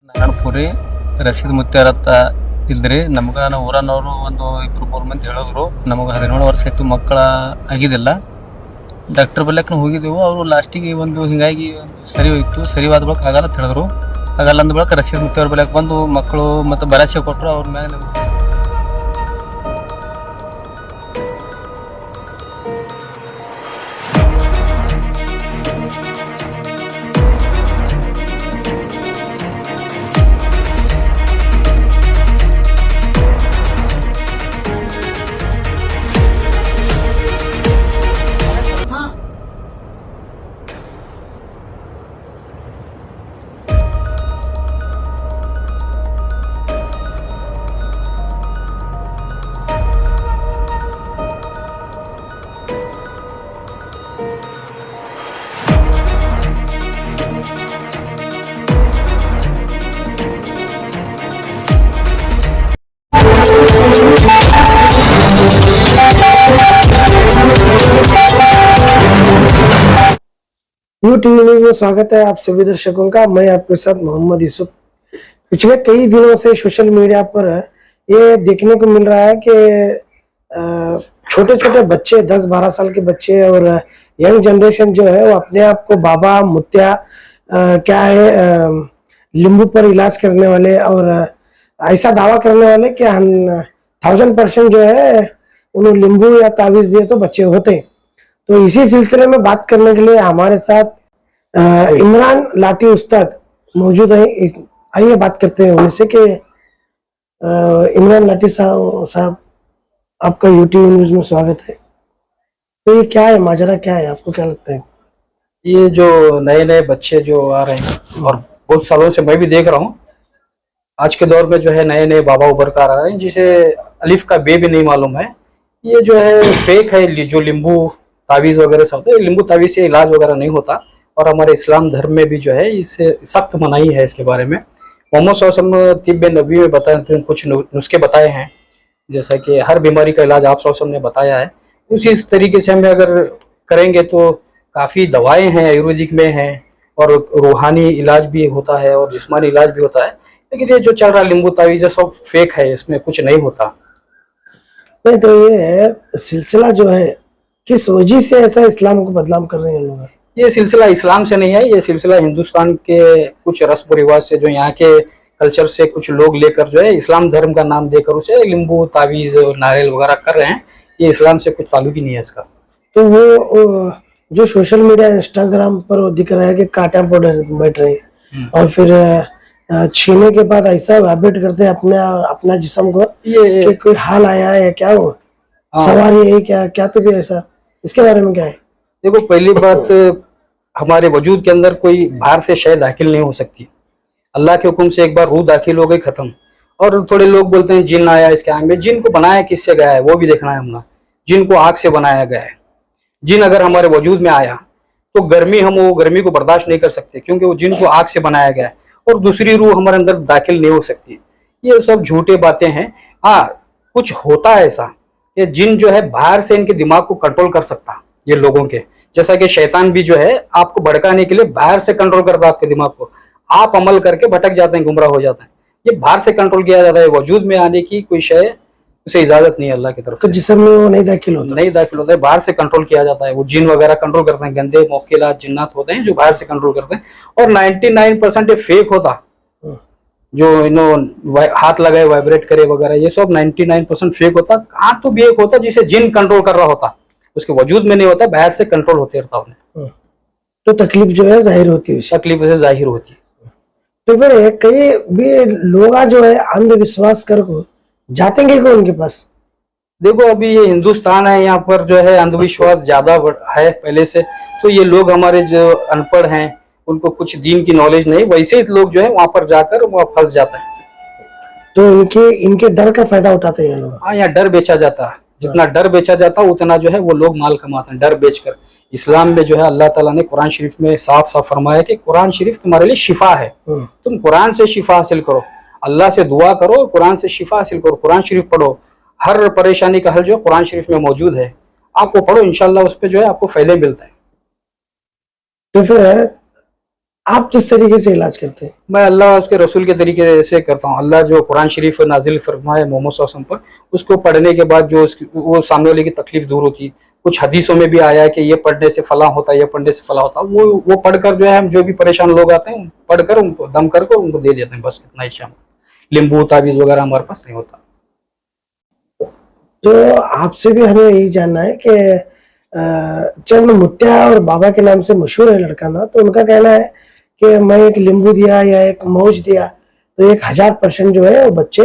ನಾರಾಯಣಪುರಿ ರಸೀದ್ ಮುತ್ಯಾರತ್ತ ಇದ್ರಿ. ನಮ್ಗೆ ನಾವು ಊರನ್ನವರು ಒಂದು 2-3 ಮಂದಿ ಹೇಳಿದ್ರು, ನಮಗೆ 17 ವರ್ಷ ಆಯ್ತು, ಮಕ್ಕಳ ಆಗಿದ್ದಿಲ್ಲ. ಡಾಕ್ಟರ್ ಬಲ್ಯಕ್ಕೆ ಹೋಗಿದ್ದೆವು. ಅವರು ಲಾಸ್ಟಿಗೆ ಒಂದು ಹಿಂಗಾಗಿ ಸರಿ ಹೋಯ್ತು, ಸರಿವಾದ ಬಳಿಕ ಆಗಲ್ಲ ಅಂತ ಹೇಳಿದ್ರು. ಆಗಲ್ಲ ಅಂದ ಬಳಿಕ ರಸೀದ್ ಮುತ್ಯಾವ್ರ ಬಲ್ಯಕ್ಕೆ ಬಂದು ಮಕ್ಕಳು ಮತ್ತು ಭರವಸೆ ಕೊಟ್ಟರು. ಅವ್ರ ಮ್ಯಾಗ यू टीवी न्यूज में स्वागत है आप सभी दर्शकों का। मैं आपके साथ मोहम्मद यूसुफ। पिछले कई दिनों से सोशल मीडिया पर ये देखने को मिल रहा है कि छोटे छोटे बच्चे 10-12 साल के बच्चे और यंग जनरेशन जो है वो अपने आप को बाबा मुत्या क्या है लींबू पर इलाज करने वाले और ऐसा दावा करने वाले कि 1000% जो है उन्हें लींबू या तावीज दिए तो बच्चे होते हैं। तो इसी सिलसिले में बात करने के लिए हमारे साथ इमरान लाठी उस्ताद मौजूद है। आइए बात करते हैं उनसे कि इमरान लाठी साहब आपका यूट्यूब न्यूज में स्वागत है। तो ये क्या है, माजरा क्या है, आपको क्या लगता है? ये जो नए नए बच्चे जो आ रहे हैं और बहुत सालों से मैं भी देख रहा हूँ, आज के दौर में जो है नए नए बाबा उभर कर आ रहे हैं जिसे अलिफ का बे भी नहीं मालूम है। ये जो है फेक है, जो लींबू तावीज़ वगैरह से होता है। लींबू तावीज़ से इलाज वगैरह नहीं होता और हमारे इस्लाम धर्म में भी जो है इसे सख्त मनाही है इसके बारे में। मोहम्मद सल्लल्लाहु अलैहि वसल्लम तिब्ब नबी में बताए कुछ नुस्खे बताए हैं, जैसा कि हर बीमारी का इलाज आप सल्लल्लाहु अलैहि वसल्लम ने बताया है। उसी तरीके से हम अगर करेंगे तो काफ़ी दवाएँ हैं, आयुर्वेदिक में हैं और रूहानी इलाज भी होता है और जिस्मानी इलाज भी होता है। लेकिन ये जो चल रहा लींबू तावीज़ है सब फेक है, इसमें कुछ नहीं होता। नहीं, तो ये सिलसिला जो है किस वजह से ऐसा इस्लाम को बदनाम कर रहे हैं लोग? ये सिलसिला इस्लाम से नहीं है, ये सिलसिला हिंदुस्तान के कुछ रस्म रिवाज से, जो यहाँ के कल्चर से कुछ लोग लेकर जो है इस्लाम धर्म का नाम देकर उसे लींबू तावीज़ नारियल वगैरह कर रहे हैं। ये इस्लाम से कुछ ताल्लुक ही नहीं है इसका। तो वो जो सोशल मीडिया इंस्टाग्राम पर वो दिख रहा है कि कांटा पर बैठ रहे हैं और फिर छीने के बाद ऐसा वाइब्रेट करते हैं अपना जिस्म को, ये कि कोई हाल आया है या क्या हो, सवारी है क्या तो भी ऐसा, इसके बारे में क्या है? देखो, पहली बात, हमारे वजूद के अंदर कोई बाहर से शय दाखिल नहीं हो सकती। अल्लाह के हुक्म से एक बार रूह दाखिल हो गई, खत्म। और थोड़े लोग बोलते हैं जिन आया इसके आंख में। जिन को बनाया किससे गया है वो भी देखना है हमने। जिन को आग से बनाया गया है। जिन अगर हमारे वजूद में आया तो गर्मी, हम वो गर्मी को बर्दाश्त नहीं कर सकते क्योंकि वो जिन को आग से बनाया गया है और दूसरी रूह हमारे अंदर दाखिल नहीं हो सकती। ये सब झूठे बातें हैं। हाँ, कुछ होता है ऐसा, ये जिन जो है बाहर से इनके दिमाग को कंट्रोल कर सकता, ये लोगों के जैसा कि शैतान भी जो है आपको भड़काने के लिए बाहर से कंट्रोल करता है आपके दिमाग को। आप अमल करके भटक जाते हैं, गुमराह हो जाते हैं। ये बाहर से कंट्रोल किया जाता है। वजूद में आने की कोई शय, उसे इजाजत नहीं है अल्लाह की तरफ से। तो जिस्म में वो नहीं दाखिल होता है, बाहर से कंट्रोल किया जाता है। वो जिन वगैरह कंट्रोल करते हैं, गंदे मोक्किलात जिन्नात होते हैं जो बाहर से कंट्रोल करते हैं। और 99% ये फेक होता, जो हाथ लगाए वाइब्रेट करे वगैरह, ये सब 99% फेक होता। कहाँ तो भी एक होता जिसे जिन कंट्रोल कर रहा होता, उसके वजूद में नहीं होता, बाहर से कंट्रोल होते रहता उन्हें। तो तकलीफ जो है जाहिर होती है, तकलीफ से जाहिर होती है। तो फिर कई भी लोग जो है अंधविश्वास कर को जाते हैं को उनके पास। देखो, अभी ये हिंदुस्तान है, यहाँ पर जो है अंधविश्वास ज्यादा है पहले से। तो ये लोग हमारे जो अनपढ़ हैं, उनको कुछ दीन की नॉलेज नहीं, वैसे ही लोग जो है वहां पर जाकर वहां फंस जाते हैं। तो इनके डर का फायदा उठाते हैं लोग। हाँ, यहाँ डर बेचा जाता है। जितना डर बेचा जाता है उतना जो है वो लोग माल कमाते हैं डर बेचकर। इस्लाम में जो है अल्लाह ताला ने कुरान शरीफ में साफ साफ फरमाया कि कुरान शरीफ तुम्हारे लिए शिफा है। तुम कुरान से शिफा हासिल करो, अल्लाह से दुआ करो, कुरान से शिफा हासिल करो, कुरान शरीफ पढ़ो। हर परेशानी का हल जो कुरान शरीफ में मौजूद है, आपको पढ़ो, इंशाल्लाह उस पर जो है आपको फायदे मिलते हैं। तो फिर आप किस तरीके से इलाज करते हैं? मैं अल्लाह और उसके रसूल के तरीके से करता हूँ। अल्लाह जो कुरान शरीफ नाजिल फरमाए मोहम्मद सल्लल्लाहु अलैहि वसल्लम पर, उसको पढ़ने के बाद जो वो सामने वाले की तकलीफ दूर होती है। कुछ हदीसों में भी आया है कि ये पढ़ने से फला होता है, ये पढ़ने से फला होता है। वो पढ़कर जो है हम जो भी परेशान लोग आते हैं पढ़कर उनको दम करके उनको दे देते हैं, बस इतना ही शाम। लींबू ताबीज वगैरह हमारे पास नहीं होता। तो आपसे भी हमें यही जानना है कि चंद मुत्या और बाबा के नाम से मशहूर है लड़का ना, तो उनका कहना है कि मैं एक लींबू दिया या एक मौज दिया तो 1000% जो है वो बच्चे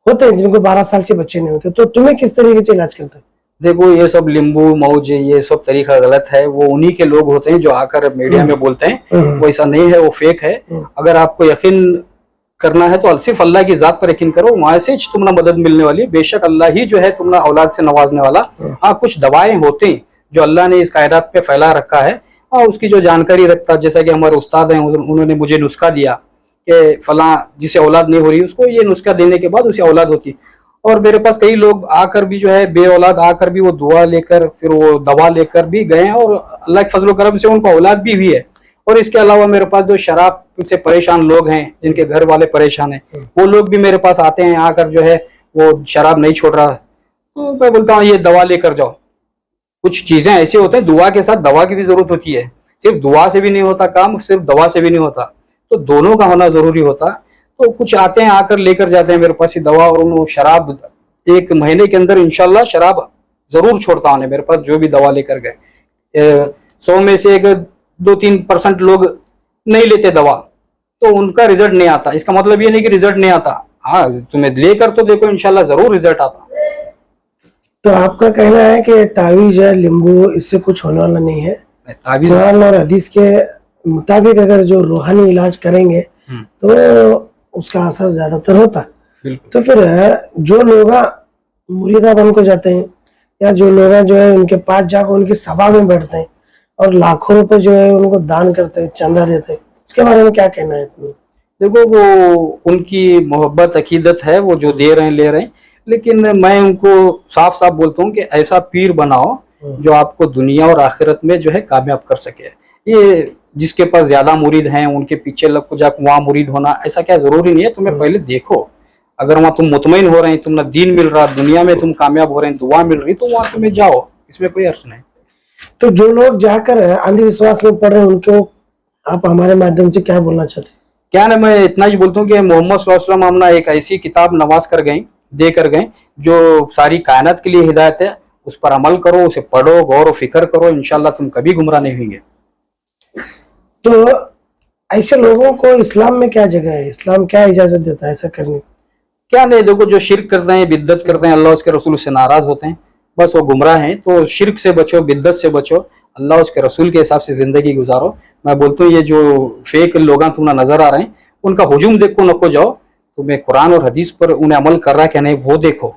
होते हैं जिनको 12 साल से बच्चे नहीं होते। तो तुम्हें किस तरीके से इलाज करते हैं? देखो ये सब लींबू मौज ये सब तरीका गलत है। वो उन्हीं के लोग होते हैं जो आकर मीडिया में बोलते हैं, वो ऐसा नहीं है, वो फेक है। अगर आपको यकीन करना है तो सिर्फ अल्लाह की जात पर यकीन करो, वहां से तुम्हें मदद मिलने वाली है। बेशक अल्लाह ही जो है तुम्हें औलाद से नवाजने वाला। हाँ, कुछ दवाएं होती हैं जो अल्लाह ने इस कायनात पे फैला रखा है और उसकी जो जानकारी रखता, जैसा कि हमारे उस्ताद हैं उन्होंने मुझे नुस्खा दिया कि फला जिसे औलाद नहीं हो रही उसको ये नुस्खा देने के बाद उसे औलाद होती। और मेरे पास कई लोग आकर भी जो है बे औलाद आकर भी वो दुआ लेकर फिर वो दवा लेकर भी गए और अल्लाह के फजल करम से उनको औलाद भी हुई है। और इसके अलावा मेरे पास जो शराब से परेशान लोग हैं, जिनके घर वाले परेशान हैं, वो लोग भी मेरे पास आते हैं, आकर जो है वो शराब नहीं छोड़ रहा, तो मैं बोलता हूँ ये दवा लेकर जाओ। कुछ चीजें ऐसी होती हैं, दुआ के साथ दवा की भी जरूरत होती है। सिर्फ दुआ से भी नहीं होता काम, सिर्फ दवा से भी नहीं होता, तो दोनों का होना जरूरी होता। तो कुछ आते हैं आकर लेकर जाते हैं मेरे पास ही दवा, और उन शराब 1 महीने के अंदर इंशाल्लाह शराब जरूर छोड़ता हूँ। मेरे पास जो भी दवा लेकर गए 100 में से 2-3% लोग नहीं लेते दवा, तो उनका रिजल्ट नहीं आता। इसका मतलब ये नहीं कि रिजल्ट नहीं आता, हाँ तुम्हें लेकर तो देखो इंशाल्लाह जरूर रिजल्ट आता। तो आपका कहना है कि तावीज या लींबू इससे कुछ होने वाला नहीं है? तावीज कुरान और हदीस के मुताबिक अगर जो रूहानी इलाज करेंगे तो उसका असर ज्यादातर होता है। तो फिर जो लोग मुरीदा बन को जाते हैं या जो लोग जो है उनके पास जाकर उनकी सभा में बैठते हैं और लाखों रुपए जो है उनको दान करते हैं, चंदा देते हैं, इसके बारे में क्या कहना है? देखो वो उनकी मोहब्बत अकीदत है, वो जो दे रहे हैं ले रहे हैं, लेकिन मैं उनको साफ साफ बोलता हूँ कि ऐसा पीर बनाओ जो आपको दुनिया और आखिरत में जो है कामयाब कर सके। ये जिसके पास ज्यादा मुरीद हैं उनके पीछे लग को जाकर वहाँ मुरीद होना ऐसा क्या जरूरी नहीं है। तुम्हें पहले देखो, अगर वहाँ तुम मुतमईन हो रहे हैं, तुम्हें दीन मिल रहा, दुनिया में तुम कामयाब हो रहे हैं, दुआ मिल रही, तो वहाँ तुम्हें जाओ, इसमें कोई अर्थ नहीं। तो जो लोग जाकर अंधविश्वास में पड़ रहे हैं उनको आप हमारे माध्यम से क्या बोलना चाहते हैं? क्या ना, मैं इतना ही बोलता हूँ कि मोहम्मद सल्लल्लाहु अलैहि वसल्लम हमने एक ऐसी किताब नवाज कर गए, दे कर गए जो सारी कायनात के लिए हिदायत है। उस पर अमल करो, उसे पढ़ो, गौर और फिक्र करो, इंशाल्लाह तुम कभी गुमराह नहीं होंगे। तो ऐसे लोगों को इस्लाम में क्या जगह है? इस्लाम क्या इजाजत देता है ऐसा करने की? क्या नहीं, देखो जो शिर्क करते हैं, बिद्दत करते हैं, अल्लाह उसके रसूल से नाराज होते हैं, बस वो गुमराह हैं। तो शिर्क से बचो, बिद्दत से बचो, अल्लाह उसके रसूल के हिसाब से जिंदगी गुजारो। मैं बोलता हूँ ये जो फेक लोग तुम्हें नजर आ रहे हैं उनका हुजूम देखो नको जाओ, तुम्हें कुरान और हदीस पर उन्हें अमल कर रहा है क्या नहीं वो देखो,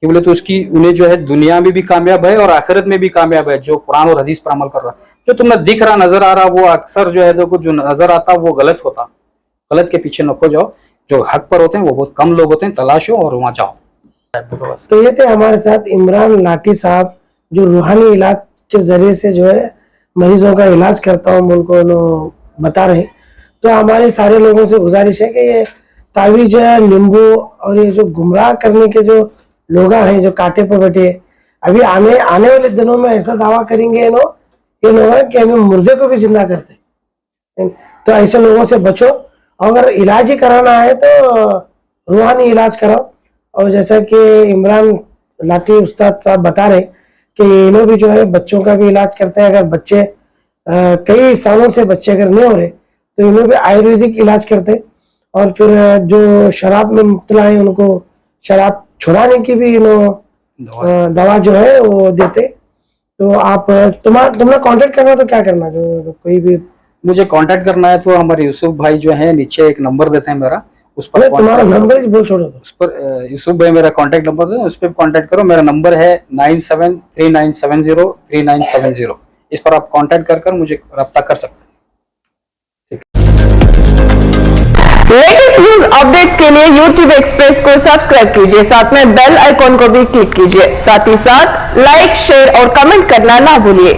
कि बोले तो उसकी उन्हें जो है दुनिया में भी कामयाब है और आखिरत में भी कामयाब है जो कुरान और हदीस पर अमल कर रहा है। जो तुम्हें दिख रहा नजर आ रहा वो अक्सर जो है देखो जो नजर आता वो गलत होता। गलत के पीछे नको जाओ, जो हक पर होते हैं वो बहुत कम लोग होते हैं, तलाशो और वहां जाओ। तो ये थे हमारे साथ इमरान लाठी साहब जो रूहानी इलाज के जरिए से जो है मरीजों का इलाज करता हूँ उनको बता रहे हैं। तो हमारे सारे लोगों से गुजारिश है कि ये तावीज नींबू और ये जो गुमराह करने के जो लोग हैं जो कांटे पर बैठे, अभी आने वाले दिनों में ऐसा दावा करेंगे ये लोग कि हमें मुर्दे को भी जिंदा करते हैं। तो ऐसे लोगों से बचो, अगर इलाज ही कराना है तो रूहानी इलाज कराओ। और जैसा कि इमरान लाठी उस्ताद साहब बता रहे कि ये लोग भी जो है बच्चों का भी इलाज करते हैं। अगर बच्चे कई सालों से बच्चे अगर नहीं हो रहे तो ये लोग भी आयुर्वेदिक इलाज करते हैं। और फिर जो शराब में मुब्तला है उनको शराब छुड़ाने की भी दवा जो है वो देते। तो आप तुम्हें कांटेक्ट करना तो क्या करना, जो कोई भी मुझे कांटेक्ट करना है तो हमारे यूसुफ भाई जो है नीचे एक नंबर देते हैं मेरा, उस पर तुम्हारा नंबर बोल छोड़ो तो उस पर यूसुफ भाई मेरा कांटेक्ट नंबर दे, उस पर कांटेक्ट करो। मेरा नंबर है 9739703970। इस पर आप कांटेक्ट कर मुझे रब्ता कर सकते हैं। लेटेस्ट न्यूज अपडेट्स के लिए YouTube एक्सप्रेस को सब्सक्राइब कीजिए, साथ में बेल आइकॉन को भी क्लिक कीजिए। साथ ही साथ लाइक, शेयर और कमेंट करना ना भूलिए।